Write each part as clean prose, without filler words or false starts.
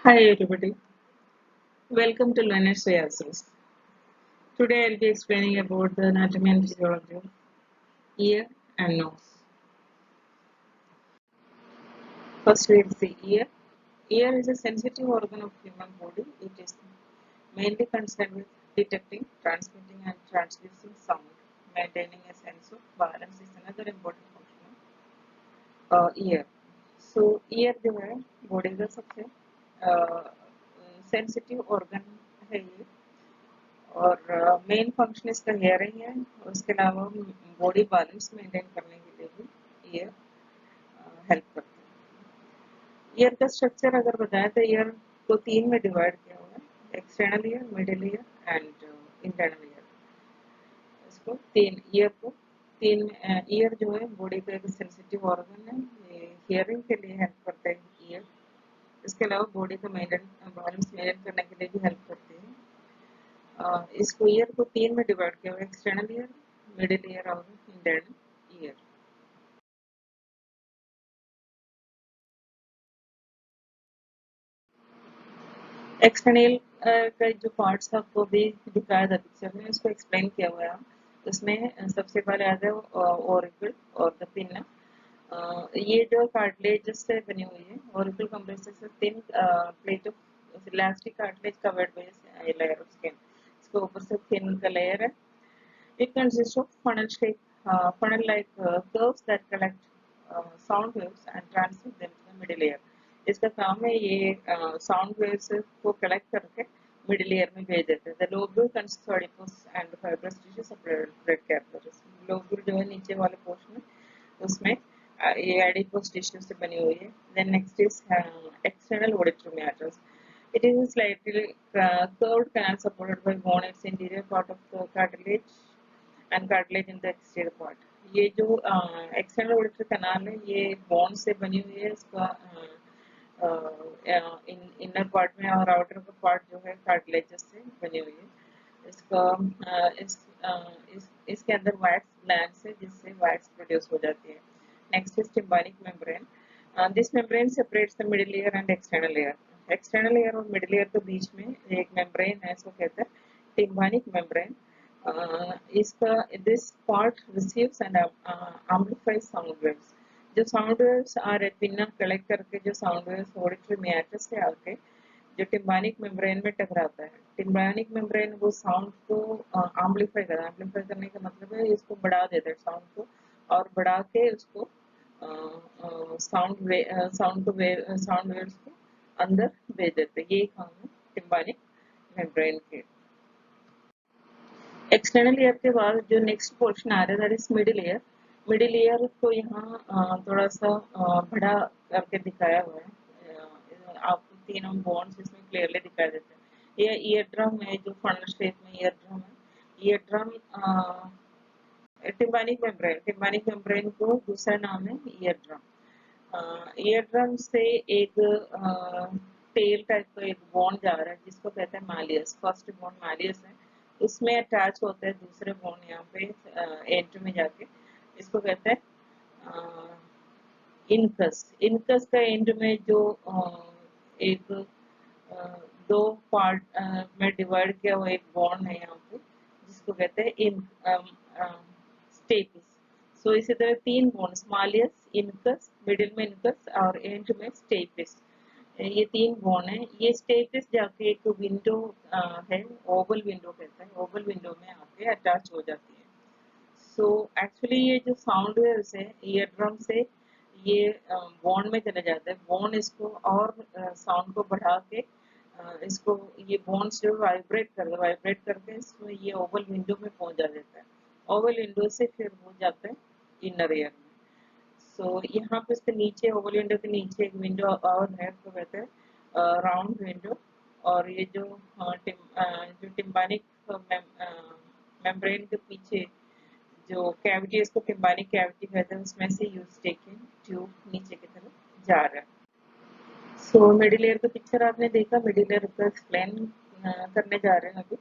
Hi everybody, welcome to Learner's Rehearsals. Today I'll be explaining about the anatomy and physiology of ear and nose. First we'll see ear. Ear is a sensitive organ of human body. It is mainly concerned with detecting, transmitting and transducing sound. Maintaining a sense of balance is another important function of ear. So ear जो है body का सबसे sensitive organ है ये और main function इसका hearing है। उसके अलावा बॉडी बैलेंस मेंटेन करने के लिए भी ईयर हेल्प करता है। ईयर का स्ट्रक्चर अगर बताएं तो ईयर को तीन में डिवाइड किया हुआ है, external ear, middle ear and internal ear. इसको तीन ईयर को तीन ईयर जो है बॉडी का एक सेंसिटिव ऑर्गन है, ये हियरिंग के लिए हेल्प करता है ईयर। इसके अलावा बॉडी का मेंटेन बैलेंस मेंटेन करने के लिए भी हेल्प करती है। इसको ईयर को तीन में डिवाइड किया हुआ है, एक्सटर्नल ईयर, मिडिल ईयर और इंटरनल ईयर। एक्सटर्नल का जो पार्ट्स आपको भी दिखाया था पिक्चर में, उसको एक्सप्लेन किया हुआ है। उसमें सबसे पहले आता है ओरिकल और द पिन। ये जो कार्टिलेज से बनी हुई है, Oracle compresses a thin plate of elastic cartilage covered by a layer of skin। इसके ऊपर से थिन का लेयर है। It consists of funnel-like curves that collect sound waves and transmit them to the middle ear. इसका काम है ये sound waves को कलेक्ट करके मिडिल ईयर में भेज देते हैं। The lobule consists of adipose and fibrous tissues of blood capillaries। Lobule जो है नीचे वाले पोर्शन में, उसमें ये एडिपोस टिश्यू से बनी हुई है। Then next is external auditory meatus। It is a slightly curved canal supported by bone its interior part of the cartilage and cartilage in the exterior part। ये जो एक्सटर्नल ऑडिटरी कैनाल है ये bone से बनी हुई है। इसका inner part में और आउटर पार्ट जो है कार्टिलेज से बनी हुई है। इसका इसके अंदर वैक्स ग्लैंड्स है जिससे वैक्स प्रोड्यूस हो जाती है। Next is tympanic membrane. This membrane separates the middle ear and external ear. External ear और मिडिल ईयर के बीच में एक मेम्ब्रेन है, इसको कहते हैं टिम्पैनिक मेम्ब्रेन। इसका this part receives and amplifies sound waves. जो साउंड वेव्स आ रहे पिन्ना कलेक्ट करके जो साउंड वेव्स ऑडिटरी मेटस से आके जो टिम्पैनिक मेम्ब्रेन में टकराता है। टिम्पैनिक मेम्ब्रेन वो साउंड को एम्प्लीफाई करता है। एम्प्लीफाई करने का मतलब है इसको बढ़ा देता है साउंड को, और बढ़ा के उसको साउंड वेव्स को अंदर भेज देते हैं। यही काम है टिम्पैनिक मेम्ब्रेन के। एक्सटर्नल ईयर के बाद जो नेक्स्ट पोर्शन आ रहा है that is middle ear. Middle ear को यहाँ थोड़ा सा बड़ा करके दिखाया हुआ है। आपको तीनों बोन्स इसमें क्लियरली दिखाई देते हैं। ये ईयर ड्रम है जो फनल शेप में ईयर ड्रम है। ईयर ड्रम टिम्पैनिक मेम्ब्रेन को दूसरा नाम है ईयर ड्रम। ईयर ड्रम से एक टेल टाइप का एक बोन जा रहा है जिसको कहते हैं मालियस। फर्स्ट बोन मालियस है, उसमें अटैच होता है दूसरे बोन यहाँ पे एंड में जाके, इसको कहते हैं इनकस। इनकस का एंड में जो एक दो पार्ट में डिवाइड किया हुआ एक बोन है यहाँ पे जिसको कहते हैं इन स्टेपिस। सो इसी तरह तीन बोन्स मालियस, इनकस, मिडिल में इनकस और एंड में स्टेपिस, ये तीन बोन है। ये स्टेपिस जाके एक विंडो है, ओवल विंडो कहते हैं, ओवल विंडो में आके अटैच हो जाती है। सो एक्चुअली ये जो साउंड वेव्स है ईयर ड्रम से ये बोन में चले जाते हैं। बोन इसको और साउंड को बढ़ा के इसको ये बोन्स जो वाइब्रेट करके इसमें ये ओवल विंडो में पहुंच जा देता है। ओवल विंडो से फिर वो जाता है इनर ईयर में। सो यहाँ पे इसके नीचे ओवल विंडो के नीचे एक विंडो और है, उसको कहते हैं राउंड विंडो। और ये जो टिम्पैनिक मेम्ब्रेन के पीछे जो कैविटी है इसको टिम्पैनिक कैविटी कहते हैं, उसमें से यूज टेकिंग ट्यूब नीचे की तरफ जा रहा है। सो मिडिल ईयर का पिक्चर आपने देखा, मिडिल ईयर का एक्सप्लेन करने जा रहे हैं अभी।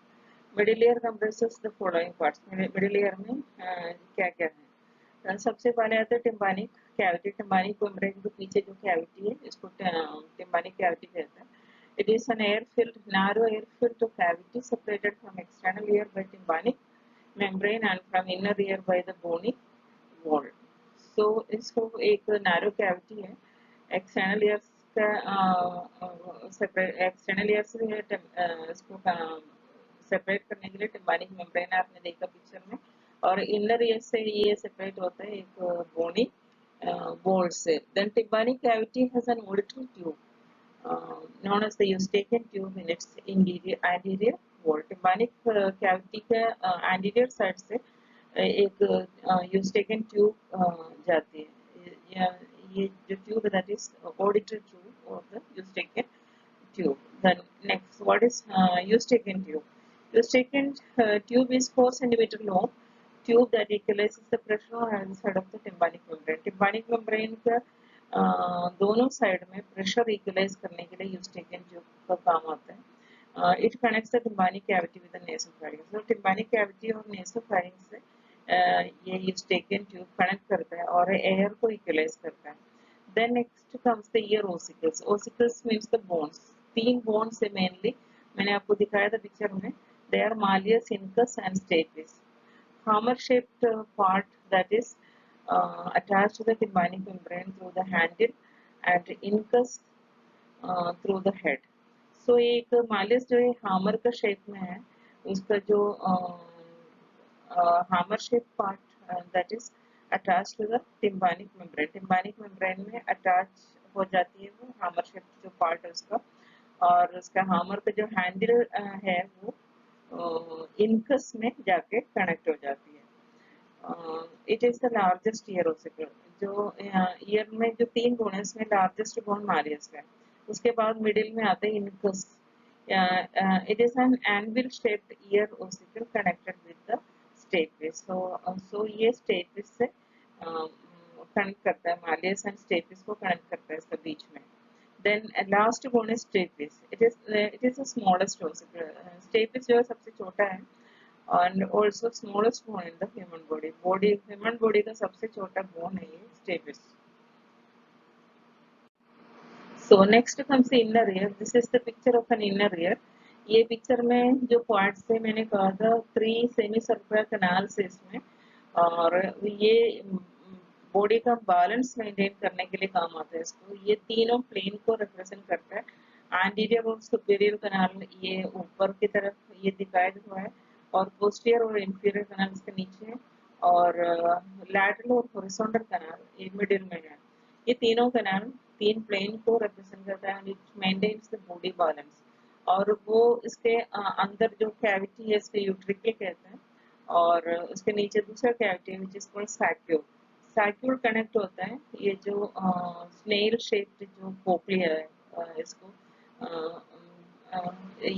Middle ear compresses the following parts. Middle ear में क्या क्या है? सबसे पहले आता है टिम्पैनिक कैविटी। टिम्पैनिक मेम्ब्रेन के पीछे जो कैविटी है इसको टिम्पैनिक कैविटी कहते हैं। It is an air-filled, narrow air-filled cavity separated from external ear by tympanic membrane and from inner ear by the bony wall. So इसको एक narrow cavity है, external ears का separate external ears से इसको separate करने के लिए टिम्बानिक membrane आपने देखा पिक्चर में, और इनर ईयर से ये सेपरेट होता है एक बोनी बोल्ट से. Then tympanic cavity has an auditory tube known as the eustachian tube in its anterior wall. Tympanic cavity के anterior side से एक eustachian tube जाती है. ये जो ट्यूब है that is auditory tube or the eustachian tube. Then next, what is eustachian tube? Eustachian tube is 4 centimeter long tube that equalizes the pressure on either side of the tympanic membrane. Tympanic membrane का दोनों side में pressure equalise करने के लिए eustachian tube का काम आता है. It connects the tympanic cavity with the nasopharynx. So tympanic cavity और nasopharynx से ये eustachian tube कनेक्ट करता है और एयर को इक्वलाइज करता है. Then next comes the ear ossicles. Ossicles means the bones. 3 bones है mainly. मैंने आपको दिखाया था पिक्चर में. They are malleus, incus and stapes. Hammer-shaped part that is attached to the tympanic membrane through the handle and incus through the head. So एक malleus जो है hammer का shape में है, उसका जो hammer-shaped part that is attached to the tympanic membrane. Tympanic membrane में attach हो जाती है वो hammer-shaped जो part है उसका, और उसका hammer का जो handle है वो incus में जाके connect हो जाती है. It is the largest ear ossicle. जो ईयर में जो 3 बोन है उसमें लार्जेस्ट बोन मालियस है. उसके बाद मिडिल में आता है incus. It is an anvil shaped ear ossicle connected with the stapes. So ये stapes से कनेक्ट करता है, मालियस एंड stapes को कनेक्ट करता है इसके बीच में. Then last bone is stapes. It is the smallest ossicle. Stapes जो है सबसे छोटा है and also smallest bone in the human body. Human body का सबसे छोटा bone है ये stapes. So next comes the inner ear. This is the picture of an inner ear. ये पिक्चर में जो पार्ट्स थे मैंने कहा था 3 सेमी सर्कुलर कैनाल्स है इसमें, और ये बॉडी का बैलेंस मेंटेन करने के लिए काम आता है इसको. ये तीनों प्लेन को रिप्रेजेंट करता है. एंटीरियर और सुपीरियर कैनाल ये ऊपर की तरफ ये दिखाया हुआ है, और पोस्टीरियर और इंफीरियर कैनाल इसके नीचे है, और लैटरल और हॉरिजॉन्टल कैनाल ये मिडिल में है. ये तीनों कैनाल 3 प्लेन को रिप्रेजेंट करता है, it maintains the body balance. और वो इसके अंदर जो कैविटी है इसके यूट्रिकल कहते हैं, और उसके नीचे दूसरा कैविटी है विच इज कॉल्ड सैक्यूल. सैक्यूल कनेक्ट होता है ये जो स्नेल शेप्ड जो कोक्लिया है इसको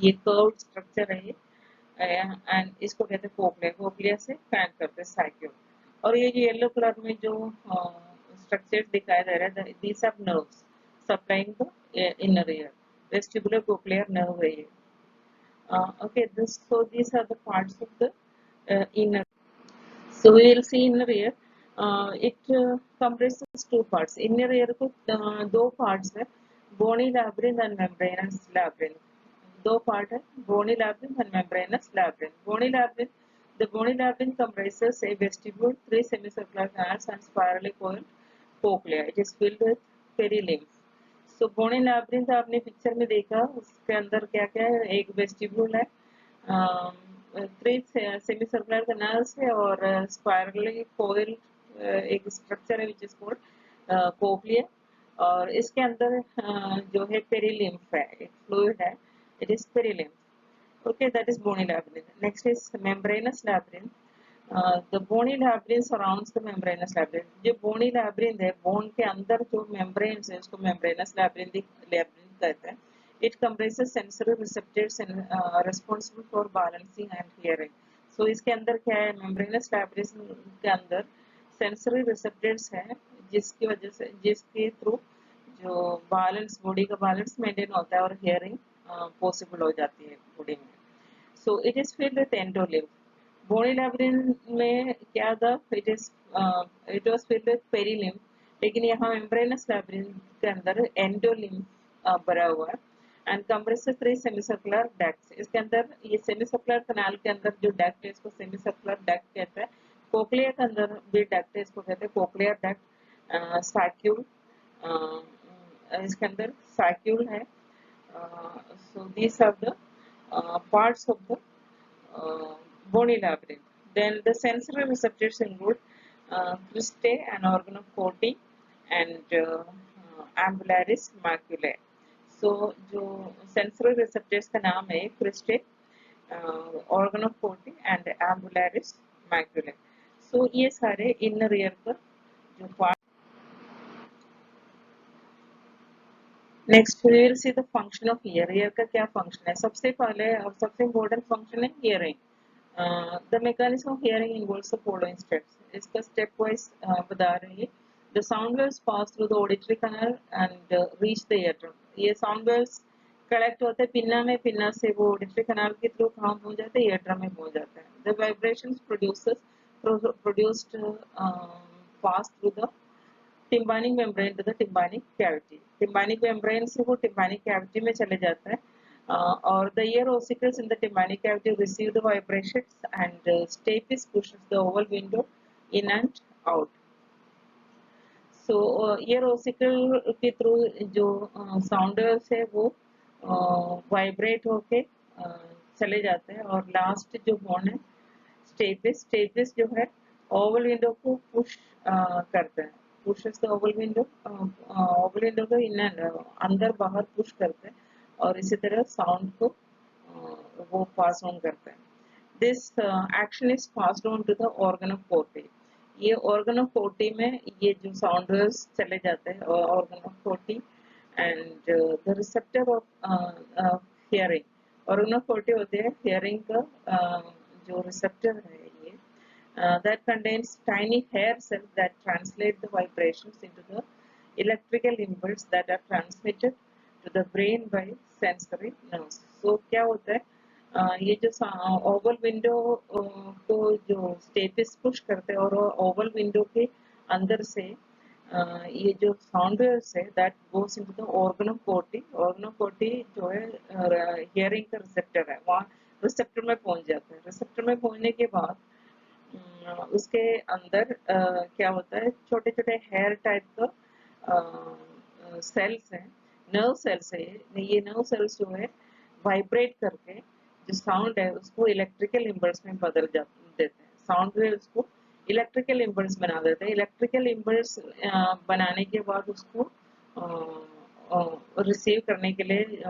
ये कर्व्ड स्ट्रक्चर है ये, एंड इसको कहते हैं कोक्लिया. कोक्लिया से कनेक्ट करते हैं सैक्यूल. और ये जो येलो कलर में जो स्ट्रक्चर दिखाई दे रहा है, these are nerves supplying the inner ear. Vestibular cochlear nerve है ये. Okay, so these are the parts of the inner. So we will see inner ear. It comprises 2 parts. Inner ear को 2 parts है, bony labyrinth and membranous labyrinth. 2 part है, bony labyrinth and membranous labyrinth. Bony labyrinth, the bony labyrinth comprises a vestibule, 3 semicircular canals and spirally coiled cochlea. It is filled with perilymph. So bony labyrinth आपने picture में देखा, उसके अंदर क्या क्या है, एक वेस्टिब्यूल है, 3 सेमी सर्कुलर कैनाल्स है, और स्पाइरली कोइल एक स्ट्रक्चर है विच इज कॉल्ड कोक्लिया, और इसके अंदर जो है पेरिलिम्फ है, एक फ्लूइड है, it is perilymph. Okay, that is bony labyrinth. Next is membranous labyrinth. The bony labyrinth surrounds the membranous labyrinth. जो bony labyrinth है, bone के अंदर जो membranes है उसको membranous labyrinth कहते हैं. It comprises sensory receptors and responsible for balancing and hearing. So इसके अंदर क्या है, membranous labyrinth के अंदर sensory receptors है जिसकी वजह से जिसके थ्रू जो बैलेंस बॉडी का बैलेंस मेंटेन होता है और hearing पॉसिबल हो जाती है बॉडी में. So it is filled with endolymph. Bony labyrinth में क्या था, it was filled with perilymph, लेकिन यहाँ membranous labyrinth के अंदर endolymph भरा हुआ है, एंड कंप्रेसेस 3 सेमीसर्कुलर डक्ट्स। इसके अंदर ये सेमीसर्कुलर कैनाल के अंदर जो डक्ट है इसको सेमीसर्कुलर डक्ट कहते हैं। कोक्लिया के अंदर भी डक्ट है, इसको कहते हैं कोक्लियर डक्ट। सैक्यूल, इसके अंदर सैक्यूल है। So these are the parts of the bony labyrinth. Then the sensory receptors include cristae, an organ of Corti, and ambularis maculae. So जो sensory receptors का नाम है cristae, organ of Corti and ambularis maculae. So ये सारे inner ear का जो part। Next we will see the function of ear. Ear का क्या फंक्शन है? सबसे पहले और सबसे इम्पोर्टेंट फंक्शन है hearing. The mechanism of hearing involves the following steps. इसका स्टेप वाइज बता रही है। The sound waves pass through the auditory canal and reach the eardrum. ये साउंड वेव्स कलेक्ट होते हैं पिन्ना में, पिन्ना से वो ऑडिटरी कैनाल के थ्रू कहाँ पहुंच जाते हैं? ईयरड्रम में पहुंच जाते हैं। The vibrations produced pass through the tympanic membrane to the tympanic cavity. Tympanic membrane से वो टिम्बानिक कैविटी में चले जाता है। और the ear ossicles in the tympanic cavity receive the vibrations and stapes pushes the oval window in and out. So ear ossicle के through जो sound है वो वाइब्रेट होके चले जाते हैं। और लास्ट जो बोन है स्टेपिस, स्टेपिस जो है ओवल विंडो को पुश करते हैं। Pushes the oval window, Oval window को इन एंड अंदर बाहर पुश करते हैं और इसी तरह साउंड को वो पास ऑन करते हैं। This action is passed on to the organ of Corti. ये ऑर्गन ऑफ कोर्टी में ये जो साउंड वेव्स चले जाते हैं organ of Corti and the receptor of hearing. Organ of Corti होते हैं हियरिंग का जो रिसेप्टर है ये that contains tiny hair cells that translate the vibrations into the electrical impulse that are transmitted to the brain by sensory nerves. So क्या होता है ये जो ओवल विंडो को जो स्टेपिस पुश करते हैं और ओवल विंडो के अंदर से ये जो साउंड वेव्स है that goes into the organ of Corti. Organ of Corti जो है हियरिंग का रिसेप्टर है, वहाँ रिसेप्टर में पहुंच जाता है। रिसेप्टर में पहुंचने के बाद उसके अंदर क्या होता है, छोटे छोटे हेयर टाइप का सेल्स हैं, नर्व सेल्स है। ये नर्व सेल्स जो है वाइब्रेट करके जो साउंड है उसको इलेक्ट्रिकल इम्पल्स में बदल देते हैं। साउंड वेव्स को इलेक्ट्रिकल इम्पल्स बना देते हैं। इलेक्ट्रिकल इम्पल्स बनाने के बाद उसको रिसीव करने के लिए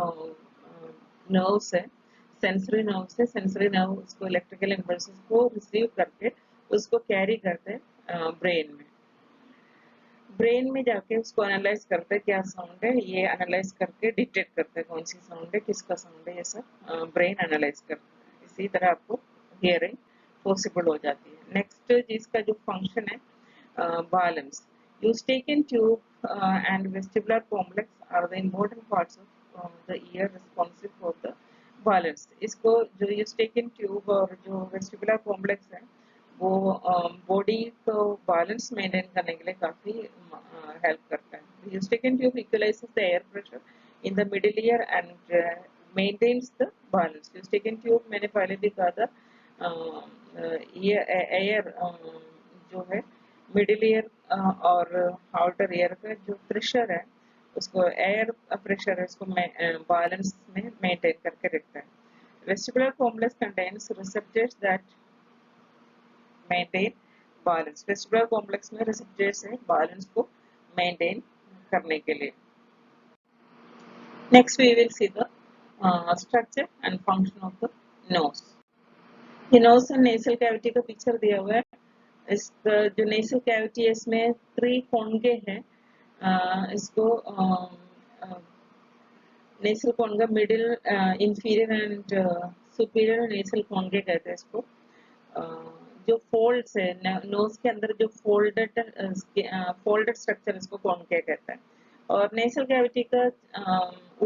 नर्व्स है, सेंसरी नर्व्स है। सेंसरी नर्व उसको इलेक्ट्रिकल इम्पल्स को रिसीव करके उसको कैरी करते हैं ब्रेन में। ब्रेन में जाके उसको एनालाइज करते हैं क्या साउंड है, ये एनालाइज करके डिटेक्ट करते हैं कौन सी साउंड है, किसका साउंड है, ये सब ब्रेन एनालाइज करता है। इसी तरह आपको हियरिंग पॉसिबल हो जाती है। नेक्स्ट जिसका जो फंक्शन है balance. Eustachian tube and vestibular complex are the important parts of the ear responsive for the balance. इसको जो Eustachian tube और जो vestibular complex है वो बॉडी को बैलेंस मेंटेन करने के लिए काफी हेल्प करता है। Eustachian tube equalizes the air pressure in the middle ear and maintains the balance. Eustachian tube मैंने पहले भी कहा था ये एयर जो है मिडिल ईयर और आउटर ईयर का जो प्रेशर है उसको एयर प्रेशर है उसको बैलेंस में मेंटेन करके रखता है। Vestibular complex contains receptors that maintain balance. Vestibular complex में रिसेप्टर्स है बैलेंस को मेंटेन करने के लिए। Next we will see the structure and function of the nose. ये नोज एंड नेसल कैविटी का पिक्चर दिया हुआ है। इसका जो नेसल कैविटी है इसमें 3 कोनगे हैं। इसको नेसल कोनगा मिडिल, इंफीरियर एंड सुपीरियर नेसल कोनगे कहते हैं इसको। जो फोल्ड्स है नोज के अंदर जो फोल्डेड स्ट्रक्चर इसको कोनगे कहते हैं। और नेसल कैविटी का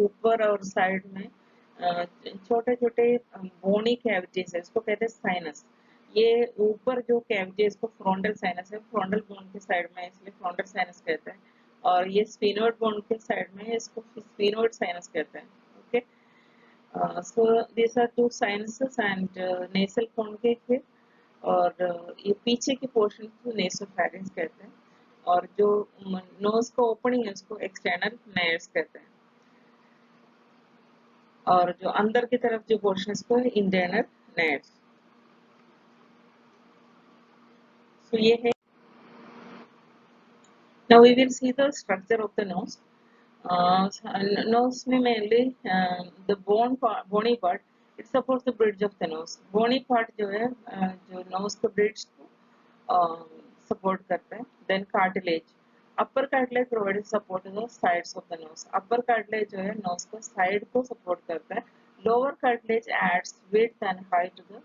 ऊपर और साइड में छोटे छोटे बोनी कैविटीज है, इसको कहते हैं साइनस। ये ऊपर जो कैविटी है इसको फ्रंटल साइनस है, फ्रंटल बोन के साइड में इसलिए फ्रंटल साइनस कहते हैं। और ये स्फीनोइड बोन के साइड में इसको स्फीनोइड साइनस कहते हैं। Okay. So these are two sinuses and nasal concave है और ये पीछे के पोर्शन को नेसोफैरिंक्स कहते हैं और जो नोज का ओपनिंग है उसको एक्सटर्नल नायर्स कहते हैं और जो अंदर की तरफ जो पोर्शन है उसको इंटरनल नायर्स. So ये है. Now we will see the structure of the nose. Nose में mainly the bony part it supports the bridge of the nose. Bony part जो है जो nose के bridge को support करता है. Then cartilage. Upper cartilage provides support to the sides of the nose. Upper cartilage जो है nose को side को support करता है. Lower cartilage adds width and height to the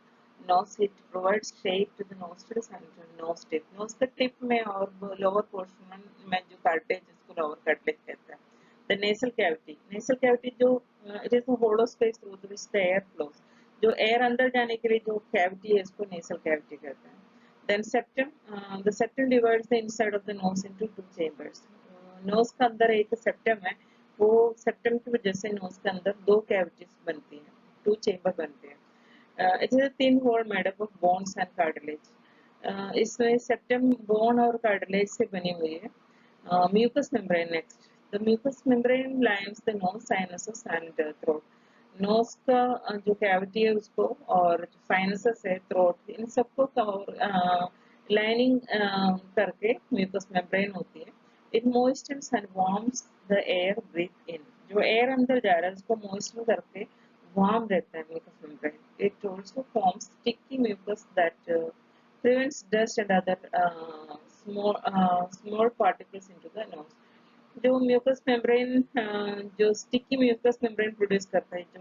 nose. It provides shape to the nostrils and nose tip. Nose के tip में और lower portion में जो cartilage इसको lower cartilage कहते हैं. The nasal cavity. Nasal cavity जो it is a hollow space through which the air flows. जो air अंदर जाने के लिए जो cavity है इसको nasal cavity कहते हैं. Then septum. The septum divides the inside of the nose into two chambers. Nose के अंदर एक septum है. वो septum की वजह से nose के अंदर दो cavities बनती हैं. Two chamber बनते हैं. It is a thin wall made up of bones and cartilage. इसमें septum bone और cartilage से बनी हुई है. Mucous membrane next. The mucous membrane lines the nose, sinuses and throat. Nose का जो कैविटी है उसको और जो साइनसेस है थ्रोट इन सबको कवर लाइनिंग करके म्यूकस मेम्ब्रेन होती है. It moistures and warms the air breathe in. जो एयर अंदर जा रहा है उसको मॉइस्चर करके वार्म रहता है mucus membrane. It also forms sticky mucus that prevents dust and other small particles into the nose. जो म्यूकस मेम्ब्रेन जो स्टिकी म्यूकस मेम्ब्रेन प्रोड्यूस करता है जो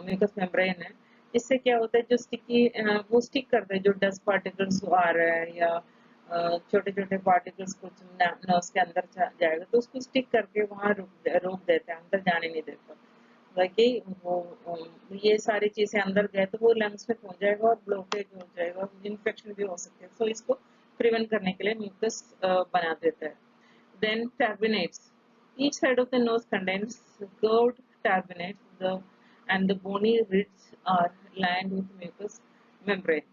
म्यूकस मेम्ब्रेन है इससे क्या होता है जो स्टिकी वो स्टिक करता है जो डस्ट पार्टिकल्स आ रहा है या छोटे छोटे पार्टिकल्स कुछ नर्व्स के अंदर जाएगा तो उसको स्टिक करके वहाँ रोक देता है अंदर जाने नहीं देता ताकि वो ये सारी चीजें अंदर गए तो वो लंग्स में पहुंच जाएगा और ब्लॉकेज हो जाएगा इन्फेक्शन भी हो सकते हैं. सो इसको प्रिवेंट करने के लिए म्यूकस बना देता है. Then turbinates. Each side of the nose contains curved turbinates and the bony ridges are lined with mucous membrane.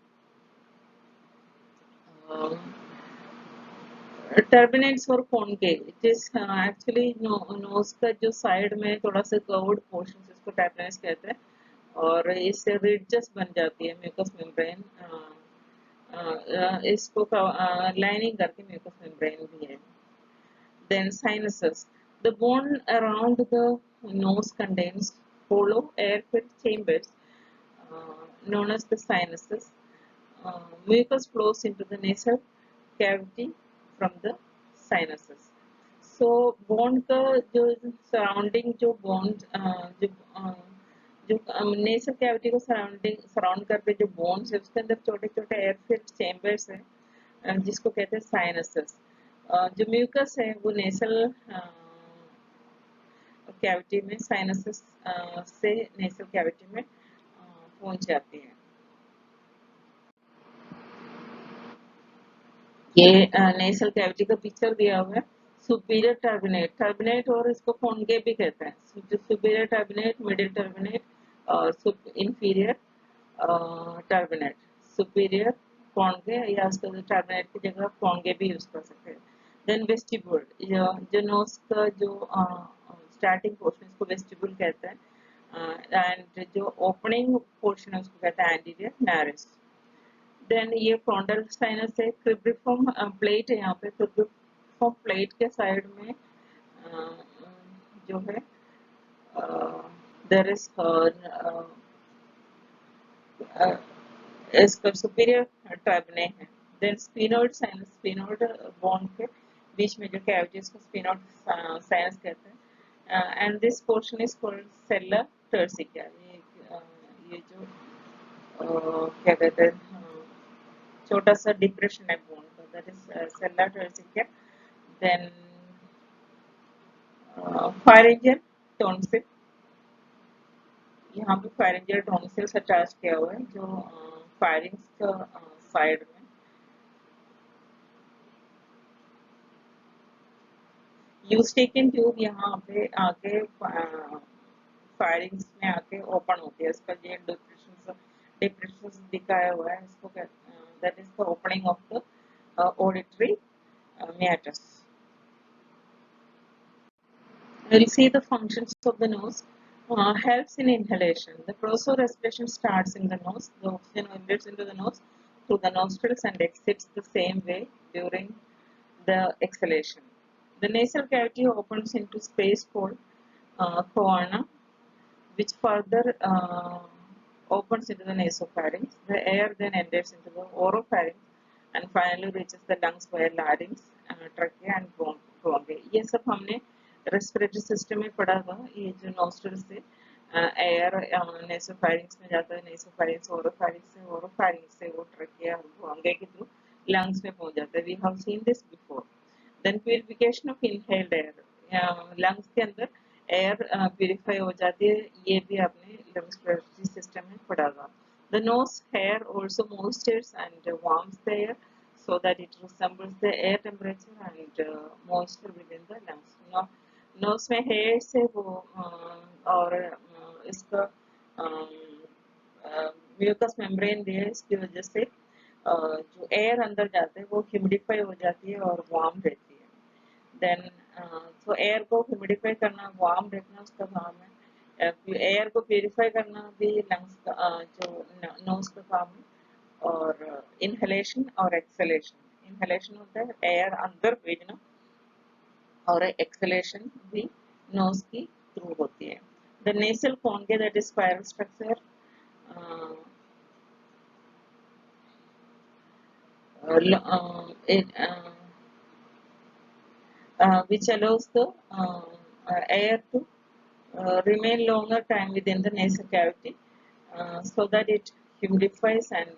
Turbinates और concave. It is actually nose का जो side में थोड़ा सा curved portion इसको turbinates कहते हैं और इससे ridges बन जाती है mucous membrane. इसको lining करके mucous membrane भी है. Then sinuses. The bone around the nose contains hollow air-filled chambers known as the sinuses. Mucus flows into the nasal cavity from the sinuses. So bone का जो surrounding जो bone जो nasal cavity को surround करके जो bones है उसके अंदर छोटे छोटे air-filled chambers हैं जिसको कहते हैं sinuses. जो म्यूकस है वो नेसल कैविटी में साइनसेस से नेसल कैविटी में पहुंच जाती है. ये नेसल कैविटी का पिक्चर दिया हुआ है. सुपीरियर टर्बिनेट और इसको कॉन्केव भी कहते हैं. सुपीरियर टर्बिनेट, मिडिल टर्बिनेट और इंफीरियर टर्बिनेट. सुपीरियर कॉन्केव या उसको टर्बिनेट की जगह कॉन्केव भी यूज कर सकते हैं. Then vestibule. जो नोज का जो स्टार्टिंग पोर्शन इसको वेस्टिब्यूल कहते हैं एंड जो ओपनिंग पोर्शन है उसको कहते हैं एंटीरियर नारिस. देन ये फ्रंटल साइनस है. क्रिब्रिफॉर्म प्लेट है. यहाँ पे क्रिब्रिफॉर्म प्लेट के साइड में जो है देयर इज इसका सुपीरियर टर्बिने है. Then sphenoid sinus. Sphenoid bone के बीच में जो कैविटी है उसको स्फीनोइड साइनस कहते हैं and this portion is called sella turcica. ये जो क्या कहते हैं छोटा सा डिप्रेशन है बोन का that is sella turcica. Then pharyngeal tonsil. यहाँ पे फायरिंजियल टॉन्सिल्स अटैच किया हुआ है जो फायरिंग्स का साइड में. यूस्टेकिन ट्यूब यहाँ पे आके फायरिंग्स में आके ओपन होती है, इसका ये डिप्रेशन दिखाया हुआ है, इसको that is the opening of the auditory meatus. We'll see the functions of the nose. Helps in inhalation. The prosopagnosia respiration starts in the nose. The oxygen enters into the nose through the nostrils and exits the same way during the exhalation. The nasal cavity opens into space called choana, which further opens into the nasopharynx. The air then enters into the oropharynx and finally reaches the lungs via larynx, trachea and bronchi. ये सब हमने respiratory system में पढ़ा था। ये जो nostril से air नेसोफारिंग्स में जाता है, नेसोफारिंग्स ओरोफारिंग्स से वो ट्रकिया ब्रोंकी के थ्रू लंग्स में पहुंच जाता है। We have seen this before. Then purification of inhaled air, lungs के अंदर एयर प्यूरिफाई हो जाती है, ये भी आपने रेस्पिरेटरी सिस्टम में पढ़ा था। The nose hair also moistures and warms the air so that it resembles the air temperature and moisture within the lungs. Nose में हेयर से वो और इसका म्यूकस मेम्ब्रेन भी है, इसकी वजह से जो एयर अंदर जाते हैं वो ह्यूमिडिफाई हो जाती है और वार्म रहती है। देन तो एयर को ह्यूमिडिफाई करना, वार्म रखना उसका काम है। एयर को प्यूरिफाई करना भी लंग्स का जो नोज का काम है। और इनहेलेशन और एक्सहेलेशन, इनहेलेशन होता है एयर अंदर भेजना और एक्सहेलेशन भी नोज की थ्रू होती है। The nasal conchae that is spiral structure which allows the air to remain longer time within the nasal cavity so that it humidifies and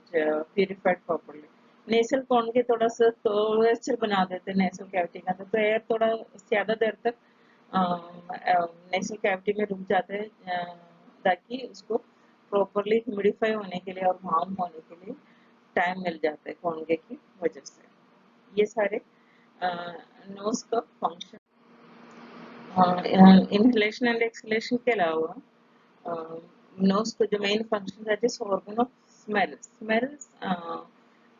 purified properly. Nasal कॉन के थोड़ा सा कर्वेचर बना देते हैं नेसल कैविटी का, तो एयर थोड़ा ज्यादा देर तक नेसल कैविटी में रुक जाता है ताकि उसको प्रॉपरली ह्यूमिडिफाई होने के लिए और वार्म होने के लिए टाइम मिल जाता है कॉन्गे की वजह से। ये सारे नोज का फंक्शन। इनहेलेशन एंड एक्सहेलेशन के अलावा नोज का जो main function that is organ of smell, smells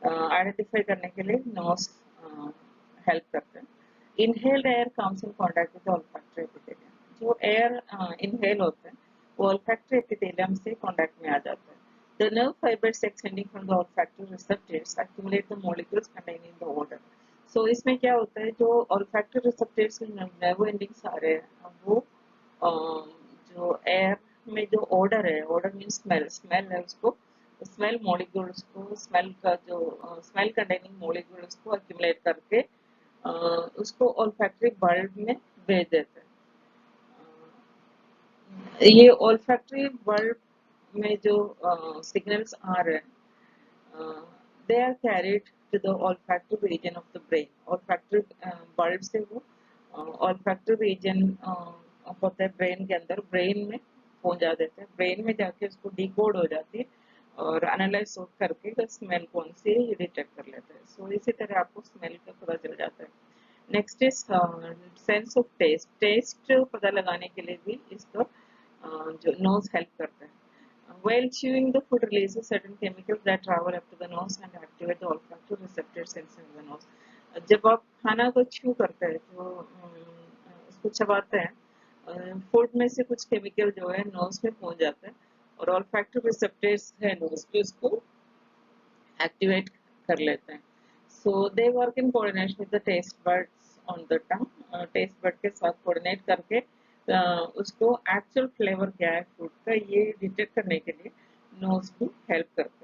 identify करने के लिए नोज हेल्प करते हैं। Inhaled air comes in contact with olfactory epithelium, जो एयर इनहेल होते हैं वो ऑल्फैक्टरी एपिथेलियम से कांटेक्ट में आ जाता है। The nerve fibers extending from the olfactory receptors accumulate the molecules containing the odor. So इसमें क्या होता है, जो olfactory receptors के nerve endings आ रहे हैं वो जो एयर में जो odor है, odor means smell, smell है उसको स्मेल मॉलिक्यूल्स को, स्मेल का जो स्मेल कंटेनिंग मॉलिक्यूल्स को एक्यूमुलेट करके उसको ऑल्फैक्टरी बल्ब में भेज देते हैं। ये ऑल्फैक्टरी बल्ब में जो सिग्नल्स आ रहे हैं they are carried to the olfactory region of the brain. olfactory bulb से वो olfactory region होता है ब्रेन के अंदर, ब्रेन में पहुंचा देते हैं, ब्रेन में जाके उसको डिकोड हो जाती है और एनालाइज करके स्मेल कौन सी है ये डिटेक्ट कर लेते हैं। सो इसी तरह आपको स्मेल का पता चल जाता है। Next is sense of taste, taste पता लगाने के लिए भी इसका जो नोज हेल्प करता है। While chewing, the food releases certain chemicals that travel up to the nose and activate the olfactory receptors in the nose. जब आप खाना को च्यू करते हैं तो उसको चबाते हैं, फूड में से कुछ केमिकल जो है नोज में पहुंच जाता है और olfactory receptors है नोज पे उसको एक्टिवेट कर लेते हैं। So they work in coordination with the taste buds on the tongue. Taste bud के साथ कोऑर्डिनेट करके उसको एक्चुअल फ्लेवर क्या है फूड का ये डिटेक्ट करने के लिए नोज को हेल्प करते हैं।